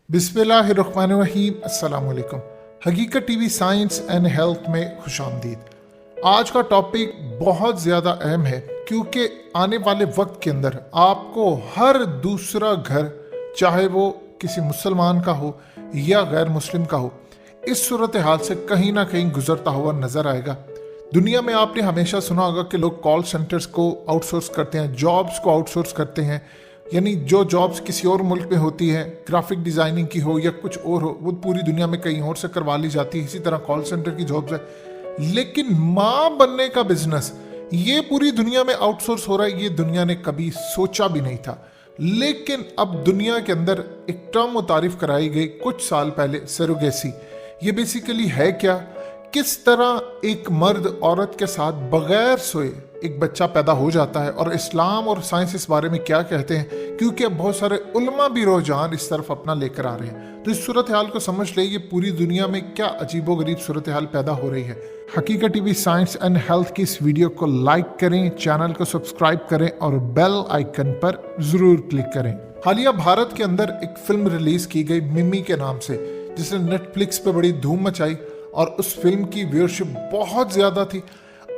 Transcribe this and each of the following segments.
बिस्मिल्लाहिर्रहमानिर्रहीम। अस्सलाम वालेकुम। हकीकत टीवी साइंस एंड हेल्थ में खुशामदीद। आज का टॉपिक बहुत ज़्यादा अहम है क्योंकि आने वाले वक्त के अंदर आपको हर दूसरा घर, चाहे वो किसी मुसलमान का हो या गैर मुस्लिम का हो, इस सूरत हाल से कहीं ना कहीं गुजरता हुआ नजर आएगा। दुनिया में आपने हमेशा सुना होगा कि लोग कॉल सेंटर्स को आउटसोर्स करते हैं, जॉब्स को आउटसोर्स करते हैं, यानी जो जॉब्स किसी और मुल्क में होती है, ग्राफिक डिज़ाइनिंग की हो या कुछ और हो, वो पूरी दुनिया में कहीं और से करवा ली जाती है। इसी तरह कॉल सेंटर की जॉब्स है। लेकिन माँ बनने का बिजनेस ये पूरी दुनिया में आउटसोर्स हो रहा है, ये दुनिया ने कभी सोचा भी नहीं था। लेकिन अब दुनिया के अंदर एक टर्म मुतारिफ कराई गई कुछ साल पहले, सरोगेसी। ये बेसिकली है क्या, किस तरह एक मर्द औरत के साथ बगैर सोए एक बच्चा पैदा हो जाता है, और इस्लाम और साइंस इस बारे में क्या कहते हैं, क्योंकि अब बहुत सारे उलमा भी रुझान इस तरफ अपना लेकर आ रहे हैं। तो इस सूरत हाल को समझ ले, ये पूरी दुनिया में क्या अजीबो गरीब सूरत हाल पैदा हो रही है। हकीकत टीवी साइंस एंड हेल्थ की इस वीडियो को लाइक करें, चैनल को सब्सक्राइब करें और बेल आइकन पर जरूर क्लिक करें। हालिया भारत के अंदर एक फिल्म रिलीज की गई मिमी के नाम से, जिसने नेटफ्लिक्स पे बड़ी धूम मचाई और उस फिल्म की व्यूअरशिप बहुत ज्यादा थी।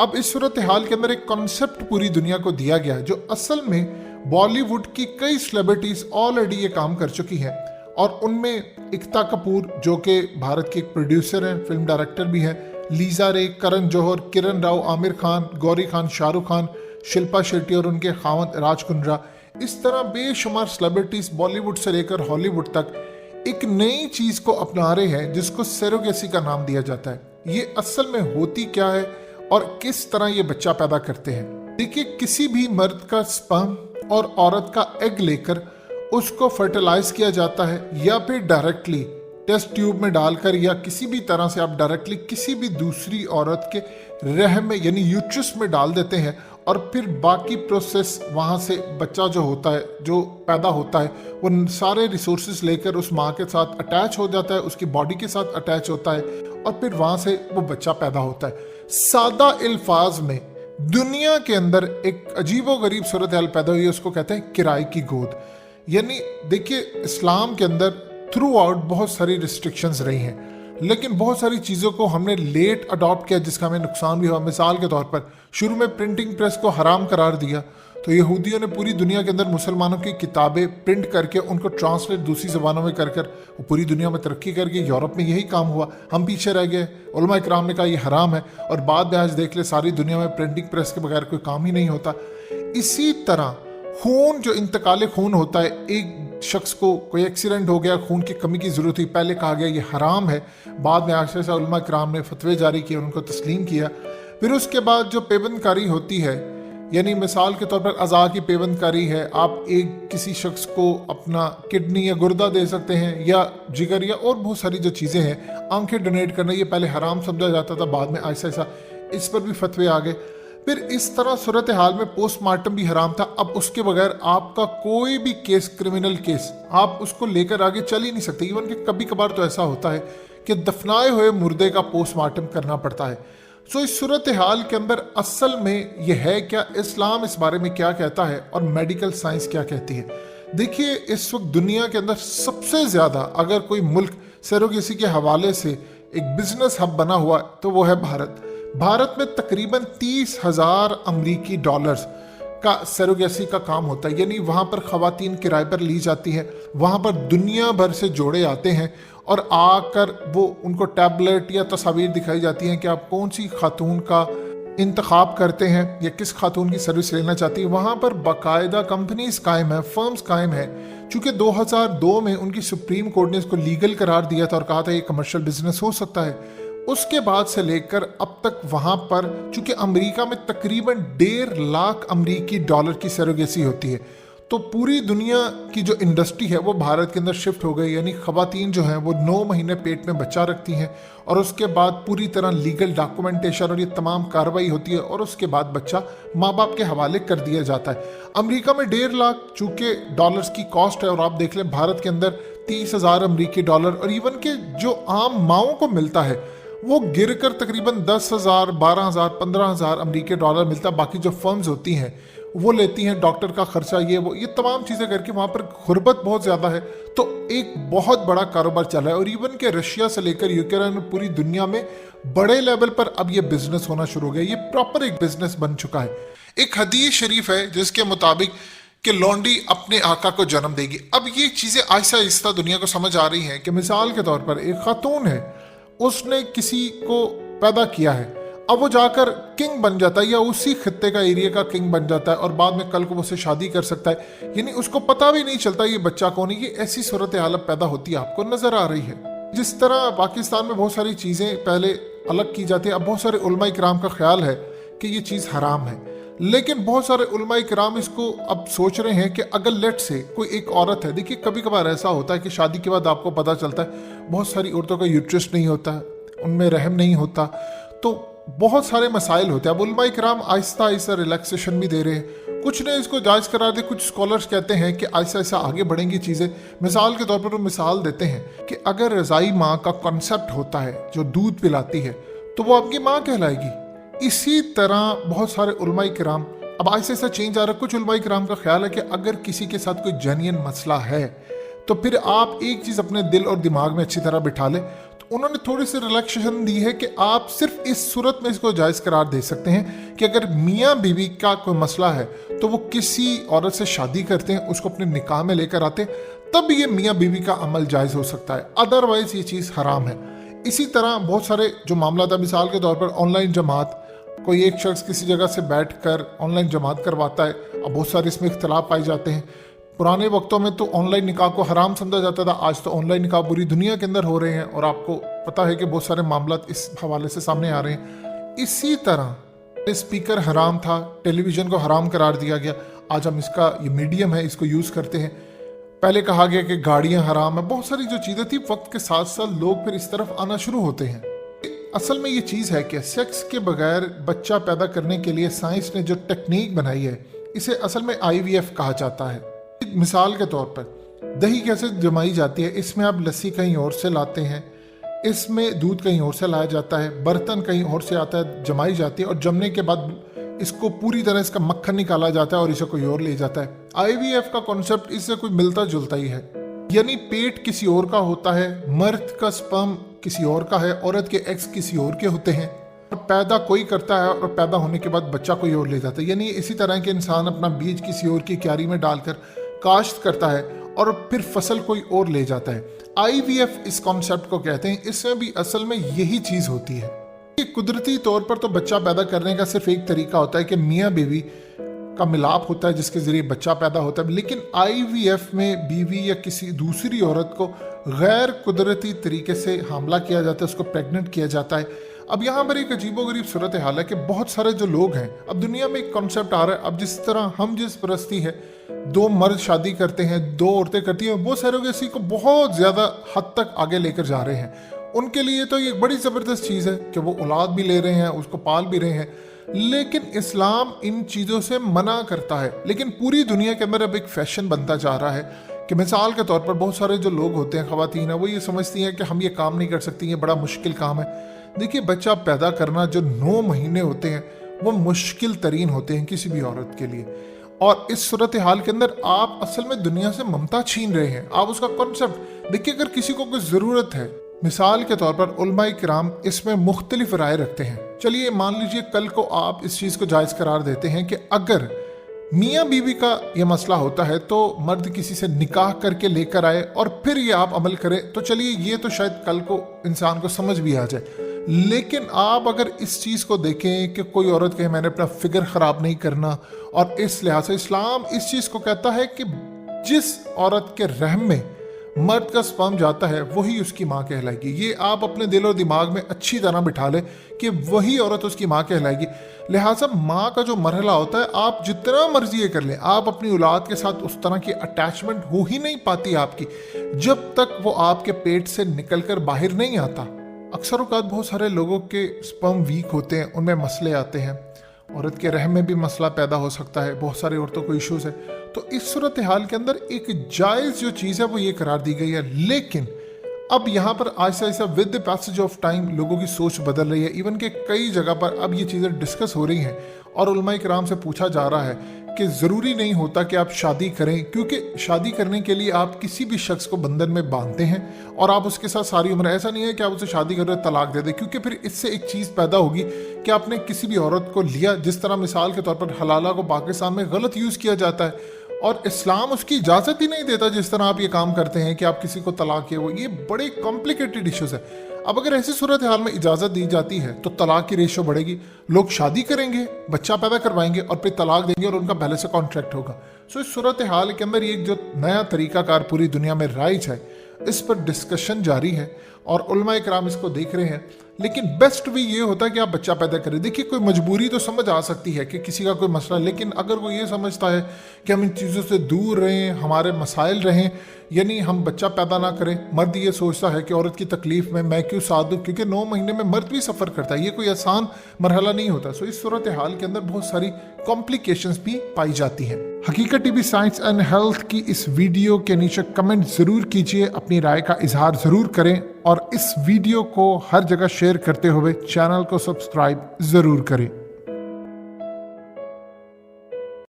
अब इस सूरत हाल के अंदर एक कॉन्सेप्ट पूरी दुनिया को दिया गया जो असल में बॉलीवुड की कई सेलिब्रिटीज ऑलरेडी ये काम कर चुकी हैं, और उनमें एकता कपूर जो कि भारत की एक प्रोड्यूसर हैं, फिल्म डायरेक्टर भी हैं, लीजा रे, करण जौहर, किरण राव, आमिर खान, गौरी खान, शाहरुख खान, शिल्पा शेट्टी और उनके खावंद राज कुंद्रा, इस तरह बेशुमार सेलिब्रिटीज बॉलीवुड से लेकर हॉलीवुड तक एक नई चीज को अपना रहे हैं जिसको सेरोगेसी का नाम दिया जाता है। ये असल में होती क्या है और किस तरह ये बच्चा पैदा करते हैं। देखिए, किसी भी मर्द का स्पर्म और औरत का एग लेकर उसको फर्टिलाइज किया जाता है, या फिर डायरेक्टली टेस्ट ट्यूब में डालकर, या किसी भी तरह से आप डायरेक्टली किसी भी दूसरी औरत के रहम में यानी यूट्रस में डाल देते हैं, और फिर बाकी प्रोसेस वहाँ से बच्चा जो होता है, जो पैदा होता है, वो सारे रिसोर्सेज लेकर उस माँ के साथ अटैच हो जाता है, उसकी बॉडी के साथ अटैच होता है, और फिर वहाँ से वो बच्चा पैदा होता है। सादा अल्फाज में दुनिया के अंदर एक अजीबो गरीब सूरत हाल पैदा हुई है, उसको कहते हैं किराए की गोद। यानी देखिए, इस्लाम के अंदर थ्रू आउट बहुत सारी रिस्ट्रिक्शंस रही हैं, लेकिन बहुत सारी चीज़ों को हमने लेट अडॉप्ट किया जिसका हमें नुकसान भी हुआ। मिसाल के तौर पर शुरू में प्रिंटिंग प्रेस को हराम करार दिया, तो यहूदियों ने पूरी दुनिया के अंदर मुसलमानों की किताबें प्रिंट करके उनको ट्रांसलेट दूसरी ज़बानों में कर वो पूरी दुनिया में तरक्की कर गई। यूरोप में यही काम हुआ, हम पीछे रह गए। उलमा इकराम ने कहा ये हराम है, और बाद में आज देख ले सारी दुनिया में प्रिंटिंग प्रेस के बगैर कोई काम ही नहीं होता। इसी तरह खून, जो इंतकाल खून होता है, एक शख्स को कोई एक्सीडेंट हो गया, खून की कमी की जरूरत हुई, पहले कहा गया ये हराम है, बाद में आखिर उलमा इकराम ने फतवे जारी किए, उनको तस्लीम किया। फिर उसके बाद जो पेबंदकारी होती है, यानी मिसाल के तौर पर अज़ा की पेबंदकारी है, आप एक किसी शख्स को अपना किडनी या गुर्दा दे सकते हैं, या जिगर, या और बहुत सारी जो चीज़ें हैं, आंखें डोनेट करना, ये पहले हराम समझा जाता था, बाद में ऐसा ऐसा इस पर भी फतवे आ गए। फिर इस तरह सूरत हाल में पोस्टमार्टम भी हराम था। अब उसके बगैर आपका कोई भी केस, क्रिमिनल केस, आप उसको लेकर आगे चल ही नहीं सकते। इवन कि कभी कभार तो ऐसा होता है कि दफनाए हुए मुर्दे का पोस्टमार्टम करना पड़ता है। सो इस सूरत हाल के अंदर असल में यह है क्या, इस्लाम इस बारे में क्या कहता है और मेडिकल साइंस क्या कहती है। देखिए, इस वक्त दुनिया के अंदर सबसे ज़्यादा अगर कोई मुल्क सरोगेसी के हवाले से एक बिजनेस हब बना हुआ तो वो है भारत। भारत में तकरीबन 30,000 अमरीकी डॉलर्स का सरोगेसी का काम होता है, यानी वहाँ पर ख़वातीन किराए पर ली जाती हैं, वहाँ पर दुनिया भर से जोड़े आते हैं, और आकर वो उनको टैबलेट या तस्वीर दिखाई जाती हैं कि आप कौन सी खातून का इंतखाब करते हैं या किस खातून की सर्विस लेना चाहती है। वहाँ पर बाकायदा कंपनीज कायम है, फर्म्स कायम है। चूँकि 2002 में उनकी सुप्रीम कोर्ट ने इसको लीगल करार दिया था और कहा था ये कमर्शियल बिजनेस हो सकता है। उसके बाद से लेकर अब तक वहाँ पर, चूँकि अमेरिका में तकरीबन 1.5 लाख अमरीकी डॉलर की सरोगेसी होती है, तो पूरी दुनिया की जो इंडस्ट्री है वो भारत के अंदर शिफ्ट हो गई। यानी ख़वातीन जो हैं वो 9 महीने पेट में बच्चा रखती हैं, और उसके बाद पूरी तरह लीगल डॉक्यूमेंटेशन और ये तमाम कार्रवाई होती है, और उसके बाद बच्चा माँ बाप के हवाले कर दिया जाता है। अमेरिका में 1.5 लाख चूँकि डॉलर्स की कॉस्ट है, और आप देख लें भारत के अंदर 30,000 अमरीकी डॉलर, और इवन के जो आम माओं को मिलता है वो गिरकर तकरीबन 10,000, 12,000, 15,000 अमरीकी डॉलर मिलता है। बाकी जो फर्म्स होती हैं वो लेती हैं, डॉक्टर का खर्चा, ये तमाम चीज़ें करके वहाँ पर गुर्बत बहुत ज़्यादा है। तो एक बहुत बड़ा कारोबार चला है और इवन के रशिया से लेकर यूक्रेन पूरी दुनिया में बड़े लेवल पर अब ये बिजनेस होना शुरू हो गया। ये प्रॉपर एक बिजनेस बन चुका है। एक हदीस शरीफ है जिसके मुताबिक कि लौंडी अपने आका को जन्म देगी। अब ये चीज़ें आहिस्ता आहिस्ता दुनिया को समझ आ रही हैं कि मिसाल के तौर पर एक खातून है, उसने किसी को पैदा किया है, अब वो जाकर किंग बन जाता है या उसी खित्ते का एरिया का किंग बन जाता है और बाद में कल को वो उससे शादी कर सकता है, यानी उसको पता भी नहीं चलता ये बच्चा कौन है। ये ऐसी सूरत हालत पैदा होती है, आपको नजर आ रही है। जिस तरह पाकिस्तान में बहुत सारी चीज़ें पहले अलग की जाती है, अब बहुत सारे उलमा इकराम का ख्याल है कि ये चीज़ हराम है, लेकिन बहुत सारे उलमा इकराम इसको अब सोच रहे हैं कि अगर लेट से कोई एक औरत है, देखिए कभी कभार ऐसा होता है कि शादी के बाद आपको पता चलता है बहुत सारी औरतों का यूट्रस नहीं होता, उनमें रहम नहीं होता, तो बहुत सारे मसाइल होते हैं। अब उलमा इकराम आहिस्ता आहिस्ता रिलैक्सेशन भी दे रहे हैं, कुछ ने इसको जायज़ करार दे, कुछ स्कॉलर्स कहते हैं कि आहिस्ता आहिस्ता आगे बढ़ेंगी चीज़ें। मिसाल के तौर पर वो मिसाल देते हैं कि अगर रज़ाई माँ का कॉन्सेप्ट होता है जो दूध पिलाती है तो वो आपकी माँ कहलाएगी। इसी तरह बहुत सारे उलमा इकराम अब आहिस्ता आहिस्ता चेंज आ रहा है। कुछ उलमा इकराम का ख्याल है कि अगर किसी के साथ कोई जेन्युइन मसला है तो फिर आप एक चीज़ अपने दिल और दिमाग में अच्छी तरह बिठा लें। उन्होंने थोड़ी सी रिलैक्सेशन दी है कि आप सिर्फ इस सूरत में इसको जायज़ करार दे सकते हैं कि अगर मियाँ बीवी का कोई मसला है तो वो किसी औरत से शादी करते हैं, उसको अपने निकाह में लेकर आते हैं, तब ये मियाँ बीवी का अमल जायज़ हो सकता है, अदरवाइज ये चीज़ हराम है। इसी तरह बहुत सारे जो मामला था, मिसाल के तौर पर ऑनलाइन जमात, कोई एक शख्स किसी जगह से बैठ कर ऑनलाइन जमात करवाता है। अब बहुत सारे इसमें इख्तलाफ पाए जाते हैं। पुराने वक्तों में तो ऑनलाइन निकाह को हराम समझा जाता था, आज तो ऑनलाइन निकाह पूरी दुनिया के अंदर हो रहे हैं और आपको पता है कि बहुत सारे मामला इस हवाले से सामने आ रहे हैं। इसी तरह स्पीकर हराम था, टेलीविज़न को हराम करार दिया गया, आज हम इसका ये मीडियम है इसको यूज़ करते हैं। पहले कहा गया कि गाड़ियाँ हराम है, बहुत सारी जो चीज़ें थी वक्त के साथ साथ लोग फिर इस तरफ आना शुरू होते हैं। असल में ये चीज़ है कि सेक्स के बगैर बच्चा पैदा करने के लिए साइंस ने जो टेक्निक बनाई है इसे असल में IVF कहा जाता है। मिसाल के तौर पर दही कैसे जमाई जाती है, इसमें आप लस्सी कहीं और से लाते हैं, इसमें दूध कहीं और से लाया जाता है, बर्तन कहीं और से आता है, जमाई जाती है और जमने के बाद इसको पूरी तरह इसका मक्खन निकाला जाता है और इसे कोई और ले जाता है। IVF का कॉन्सेप्ट इससे कोई मिलता जुलता ही है, यानी पेट किसी और का होता है, मर्द का स्पर्म किसी और का है, औरत के एग्स किसी और के होते हैं, और पैदा कोई करता है और पैदा होने के बाद बच्चा कोई और ले जाता है। यानी इसी तरह के इंसान अपना बीज किसी और की क्यारी में डालकर काश्त करता है और फिर फसल कोई और ले जाता है। IVF इस कॉन्सेप्ट को कहते हैं। इसमें भी असल में यही चीज़ होती है कि कुदरती तौर पर तो बच्चा पैदा करने का सिर्फ एक तरीका होता है कि मियाँ बीवी का मिलाप होता है जिसके ज़रिए बच्चा पैदा होता है, लेकिन IVF में बीवी या किसी दूसरी औरत को गैर कुदरती तरीके से हमला किया जाता है, उसको प्रेग्नेंट किया जाता है। अब यहाँ पर एक अजीबोगरीब सूरत हाल है कि बहुत सारे जो लोग हैं, अब दुनिया में एक कॉन्सेप्ट आ रहा है, अब जिस तरह हम जिस परस्ती है, दो मर्द शादी करते हैं, दो औरतें करती हैं, वो सरोगेसी को बहुत ज़्यादा हद तक आगे लेकर जा रहे हैं। उनके लिए तो ये बड़ी ज़बरदस्त चीज़ है कि वो औलाद भी ले रहे हैं, उसको पाल भी रहे हैं, लेकिन इस्लाम इन चीज़ों से मना करता है। लेकिन पूरी दुनिया के अंदर अब एक फैशन बनता जा रहा है कि मिसाल के तौर पर बहुत सारे जो लोग होते हैं, ख़वातीन है, वो ये समझती हैं कि हम ये काम नहीं कर सकती, ये बड़ा मुश्किल काम है। देखिए, बच्चा पैदा करना जो 9 महीने होते हैं वो मुश्किल तरीन होते हैं किसी भी औरत के लिए, और इस सूरत हाल के अंदर आप असल में दुनिया से ममता छीन रहे हैं। आप उसका कॉन्सेप्ट देखिए, अगर किसी को कोई ज़रूरत है, मिसाल के तौर पर उलमाए किराम इसमें मुख्तलिफ राय रखते हैं। चलिए मान लीजिए कल को आप इस चीज़ को जायज़ करार देते हैं कि अगर मियाँ बीवी का ये मसला होता है तो मर्द किसी से निकाह करके लेकर आए और फिर ये आप अमल करें, तो चलिए ये तो शायद कल को इंसान को समझ भी आ जाए। लेकिन आप अगर इस चीज़ को देखें कि कोई औरत कहे मैंने अपना फिगर ख़राब नहीं करना, और इस लिहाज से इस्लाम इस चीज़ को कहता है कि जिस औरत के रहम में मर्द का स्पर्म जाता है वही उसकी माँ कहलाएगी। ये आप अपने दिल और दिमाग में अच्छी तरह बिठा लें कि वही औरत उसकी माँ कहलाएगी। लिहाजा माँ का जो मरहला होता है, आप जितना मर्जी ये कर लें, आप अपनी औलाद के साथ उस तरह की अटैचमेंट हो ही नहीं पाती आपकी जब तक वो आपके पेट से निकल कर बाहर नहीं आता। अक्सर औक़ात बहुत सारे लोगों के स्पर्म वीक होते हैं, उनमें मसले आते हैं, औरत के रहम में भी मसला पैदा हो सकता है, बहुत सारी औरतों को इश्यूज़ है। तो इस सूरत हाल के अंदर एक जायज़ जो चीज़ है वो ये करार दी गई है। लेकिन अब यहाँ पर Aahista Aahista with the passage of time लोगों की सोच बदल रही है। इवन के कई जगह पर अब ये चीज़ें डिस्कस हो रही हैं और उलमा किराम से पूछा जा रहा है कि ज़रूरी नहीं होता कि आप शादी करें, क्योंकि शादी करने के लिए आप किसी भी शख्स को बंधन में बांधते हैं और आप उसके साथ सारी उम्र, ऐसा नहीं है कि आप उसे शादी कर रहे तलाक दे दें, क्योंकि फिर इससे एक चीज़ पैदा होगी कि आपने किसी भी औरत को लिया, जिस तरह मिसाल के तौर पर हलाला को पाकिस्तान में गलत यूज़ किया जाता है और इस्लाम उसकी इजाज़त ही नहीं देता जिस तरह आप ये काम करते हैं कि आप किसी को तलाक के, वो ये बड़े कॉम्प्लिकेटेड इश्यूज़ है। अब अगर ऐसी सूरत हाल में इजाज़त दी जाती है तो तलाक की रेशो बढ़ेगी, लोग शादी करेंगे, बच्चा पैदा करवाएंगे और फिर तलाक देंगे और उनका पहले से कॉन्ट्रैक्ट होगा। सो इस सूरत हाल के अंदर एक जो नया तरीकाकार पूरी दुनिया में राइज है, इस पर डिस्कशन जारी है और उलमा इकराम इसको देख रहे हैं। लेकिन बेस्ट भी ये होता है कि आप बच्चा पैदा करें। देखिए, कोई मजबूरी तो समझ आ सकती है कि किसी का कोई मसला, लेकिन अगर वो ये समझता है कि हम इन चीज़ों से दूर रहें, हमारे मसाइल रहें, यानी हम बच्चा पैदा ना करें, मर्द ये सोचता है कि औरत की तकलीफ में मैं क्यों साथ दूँ, क्योंकि 9 महीने में मर्द भी सफ़र करता है, ये कोई आसान मरहला नहीं होता। सो इस सूरत हाल के अंदर बहुत सारी कॉम्प्लिकेशंस भी पाई जाती हैं। हकीकत टीवी साइंस एंड हेल्थ की इस वीडियो के नीचे कमेंट ज़रूर कीजिए, अपनी राय का इजहार ज़रूर करें और इस वीडियो को हर जगह शेयर करते हुए चैनल को सब्सक्राइब ज़रूर करें।